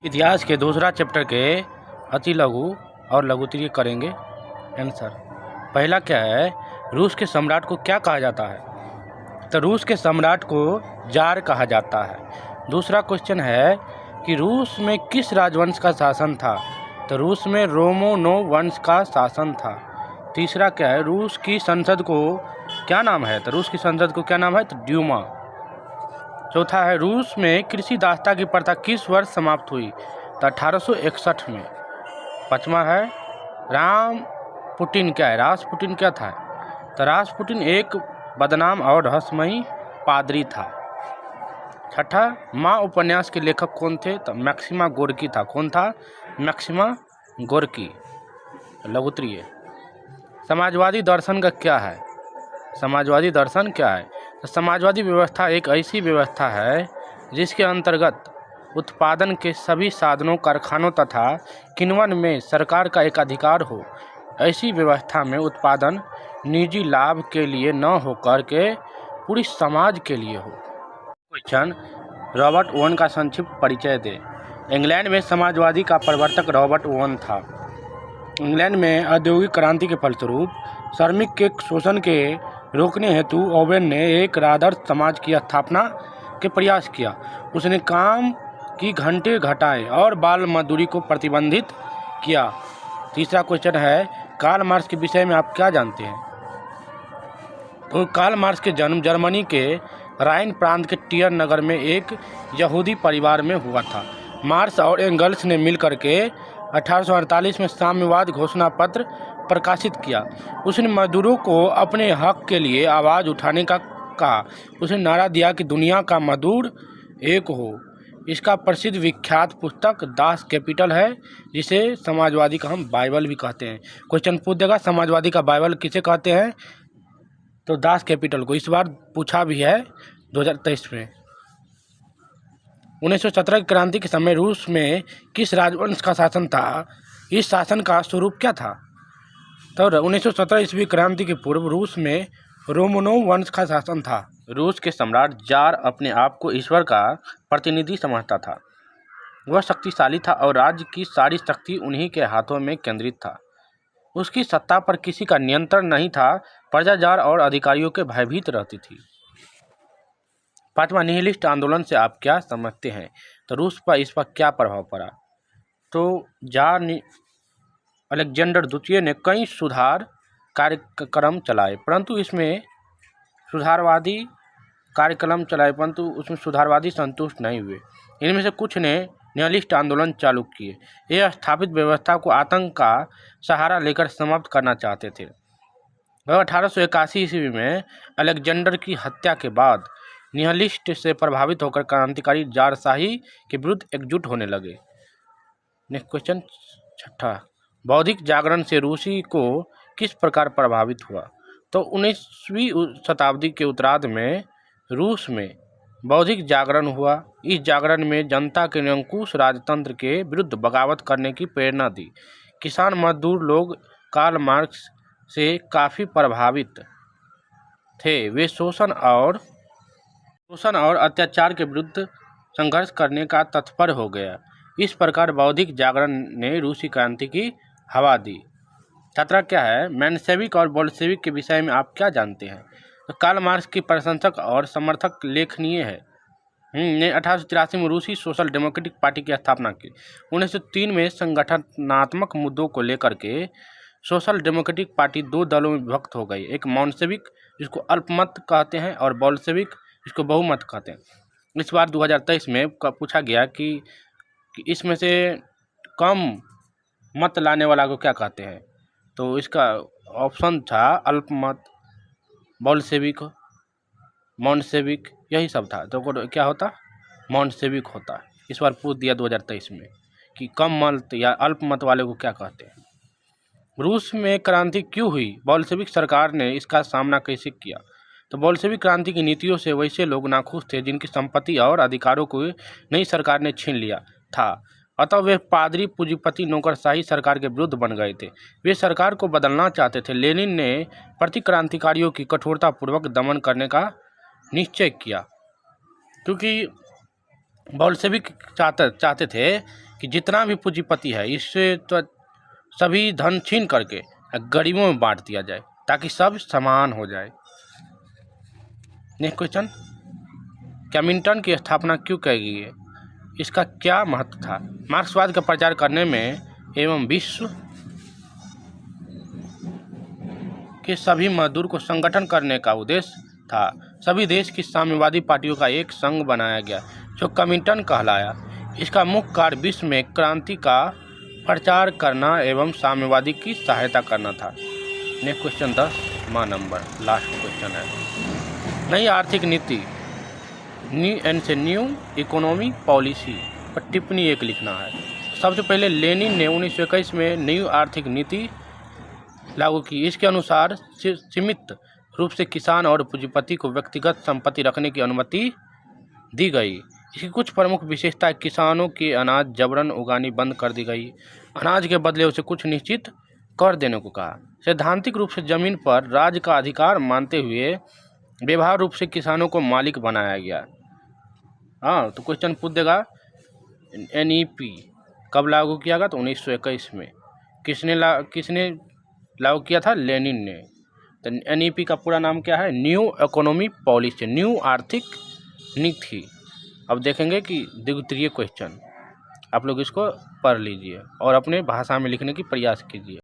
इतिहास के दूसरा चैप्टर के अति लघु और लघुत्तरीय करेंगे आंसर। पहला क्या है, रूस के सम्राट को क्या कहा जाता है? तो रूस के सम्राट को जार कहा जाता है। दूसरा क्वेश्चन है कि रूस में किस राजवंश का शासन था? तो रूस में रोमनोव वंश का शासन था। तीसरा क्या है, रूस की संसद को क्या नाम है? तो रूस की संसद को क्या नाम है? तो ड्यूमा। चौथा है, रूस में कृषि दासता की प्रथा किस वर्ष समाप्त हुई? तो 1861 में। पाँचवा है, रासपुटिन क्या है? रासपुटिन क्या था? तो रासपुटिन एक बदनाम और रहस्यमयी पादरी था। छठा, माँ उपन्यास के लेखक कौन थे? तो मैक्सिमा गोर्की था। कौन था? Maxima Gorky. लघुत्तरीय। समाजवादी दर्शन का क्या है? समाजवादी दर्शन क्या है? तो समाजवादी व्यवस्था एक ऐसी व्यवस्था है जिसके अंतर्गत उत्पादन के सभी साधनों, कारखानों तथा किण्वन में सरकार का एक अधिकार हो। ऐसी व्यवस्था में उत्पादन निजी लाभ के लिए न होकर के पूरी समाज के लिए हो। क्वेश्चन, रॉबर्ट ओवन का संक्षिप्त परिचय दे। इंग्लैंड में समाजवादी का प्रवर्तक रॉबर्ट ओवन था। इंग्लैंड में औद्योगिक क्रांति के फलस्वरूप श्रमिक के शोषण के रोकने हेतु ओवेन ने एक आदर्श समाज की स्थापना के प्रयास किया। उसने काम की घंटे घटाए और बाल मजदूरी को प्रतिबंधित किया। तीसरा क्वेश्चन है, कार्ल मार्क्स के विषय में आप क्या जानते हैं? तो कार्ल मार्क्स के जन्म जर्मनी के राइन प्रांत के टियर नगर में एक यहूदी परिवार में हुआ था। मार्क्स और एंगल्स ने मिलकर के 1848 में साम्यवाद घोषणा पत्र प्रकाशित किया। उसने मजदूरों को अपने हक के लिए आवाज़ उठाने का कहा। उसने नारा दिया कि दुनिया का मजदूर एक हो। इसका प्रसिद्ध विख्यात पुस्तक दास कैपिटल है, जिसे समाजवादी का हम बाइबल भी कहते हैं। क्वेश्चन पूछ देगा, समाजवादी का बाइबल किसे कहते हैं? तो दास कैपिटल को। इस बार पूछा भी है 2023 में। 1917 की क्रांति के समय रूस में किस राजवंश का शासन था? इस शासन का स्वरूप क्या था? तो 1917 ईस्वी क्रांति के पूर्व रूस में रोमनोव वंश का शासन था। रूस के सम्राट जार अपने आप को ईश्वर का प्रतिनिधि समझता था। वह शक्तिशाली था और राज्य की सारी शक्ति उन्हीं के हाथों में केंद्रित था। उसकी सत्ता पर किसी का नियंत्रण नहीं था। प्रजा जार और अधिकारियों के भयभीत रहती थी। पांचवा, निहिलिस्ट आंदोलन से आप क्या समझते हैं? तो रूस पर इस पर क्या प्रभाव पड़ा? तो जार अलेक्जेंडर द्वितीय ने कई सुधार कार्यक्रम चलाए, परंतु उसमें सुधारवादी संतुष्ट नहीं हुए। इनमें से कुछ ने निहिलिस्ट आंदोलन चालू किए। यह स्थापित व्यवस्था को आतंक का सहारा लेकर समाप्त करना चाहते थे। वह 1881 ईस्वी में अलेक्जेंडर की हत्या के बाद निहिलिस्ट से प्रभावित होकर क्रांतिकारी जारशाही के विरुद्ध एकजुट होने लगे। नेक्स्ट क्वेश्चन, छठा, बौद्धिक जागरण से रूसी को किस प्रकार प्रभावित हुआ? तो 19वीं शताब्दी के उत्तरार्ध में रूस में बौद्धिक जागरण हुआ। इस जागरण में जनता के निरंकुश राजतंत्र के विरुद्ध बगावत करने की प्रेरणा दी। किसान मजदूर लोग कार्ल मार्क्स से काफ़ी प्रभावित थे। वे शोषण और अत्याचार के विरुद्ध संघर्ष करने का तत्पर हो गया। इस प्रकार बौद्धिक जागरण ने रूसी क्रांति की हवा दी। छात्रा क्या है, मेन्शेविक और बोल्शेविक के विषय में आप क्या जानते हैं? तो कार्ल मार्क्स की प्रशंसक और समर्थक लेखनीय है। ने 1883 में रूसी सोशल डेमोक्रेटिक पार्टी की स्थापना की। 1903 में संगठनात्मक मुद्दों को लेकर के सोशल डेमोक्रेटिक पार्टी दो दलों में विभक्त हो गई। एक मेन्शेविक, जिसको अल्पमत कहते हैं, और बोल्शेविक, जिसको बहुमत कहते हैं। इस बार 2023 में पूछा गया कि इसमें से कम मत लाने वाला को क्या कहते हैं? तो इसका ऑप्शन था अल्पमत, बोल्शेविक, मेन्शेविक, यही सब था। तो क्या होता? मेन्शेविक होता। इस बार पूछ दिया 2023 में कि कम मत या अल्पमत वाले को क्या कहते हैं। रूस में क्रांति क्यों हुई? बोल्शेविक सरकार ने इसका सामना कैसे किया? तो बोल्शेविक क्रांति की नीतियों से वैसे लोग नाखुश थे जिनकी संपत्ति और अधिकारों को नई सरकार ने छीन लिया था। अतः वे पादरी, पूंजीपति, नौकरशाही सरकार के विरुद्ध बन गए थे। वे सरकार को बदलना चाहते थे। लेनिन ने प्रतिक्रांतिकारियों की कठोरतापूर्वक दमन करने का निश्चय किया, क्योंकि बोल्शेविक चाहते थे कि जितना भी पूंजीपति है इससे तो सभी धन छीन करके गरीबों में बांट दिया जाए ताकि सब समान हो जाए। नेक्स्ट क्वेश्चन, केमिंटन की स्थापना क्यों की गई है? इसका क्या महत्व था? मार्क्सवाद का प्रचार करने में एवं विश्व के सभी मजदूर को संगठन करने का उद्देश्य था। सभी देश की साम्यवादी पार्टियों का एक संघ बनाया गया जो कमिंटन कहलाया। इसका मुख्य कार्य विश्व में क्रांति का प्रचार करना एवं साम्यवादी की सहायता करना था। नेक्स्ट क्वेश्चन 10वां नंबर, लास्ट क्वेश्चन है। नई आर्थिक नीति न्यू इकोनॉमिक पॉलिसी पर टिप्पणी एक लिखना है। सबसे पहले लेनिन ने 1921 में न्यू आर्थिक नीति लागू की। इसके अनुसार सीमित रूप से किसान और पूंजीपति को व्यक्तिगत संपत्ति रखने की अनुमति दी गई। इसकी कुछ प्रमुख विशेषताएं, किसानों के अनाज जबरन उगानी बंद कर दी गई, अनाज के बदले उसे कुछ निश्चित कर देने को कहा। सैद्धांतिक रूप से जमीन पर राज्य का अधिकार मानते हुए व्यवहार रूप से किसानों को मालिक बनाया गया। हाँ, तो क्वेश्चन पूछ देगा NEP कब लागू किया गया? तो 1921 में। किसने लागू किया था? लेनिन ने। तो NEP का पूरा नाम क्या है? न्यू इकोनॉमिक पॉलिसी, न्यू आर्थिक नीति। अब देखेंगे कि द्वितीय क्वेश्चन, आप लोग इसको पढ़ लीजिए और अपने भाषा में लिखने की प्रयास कीजिए।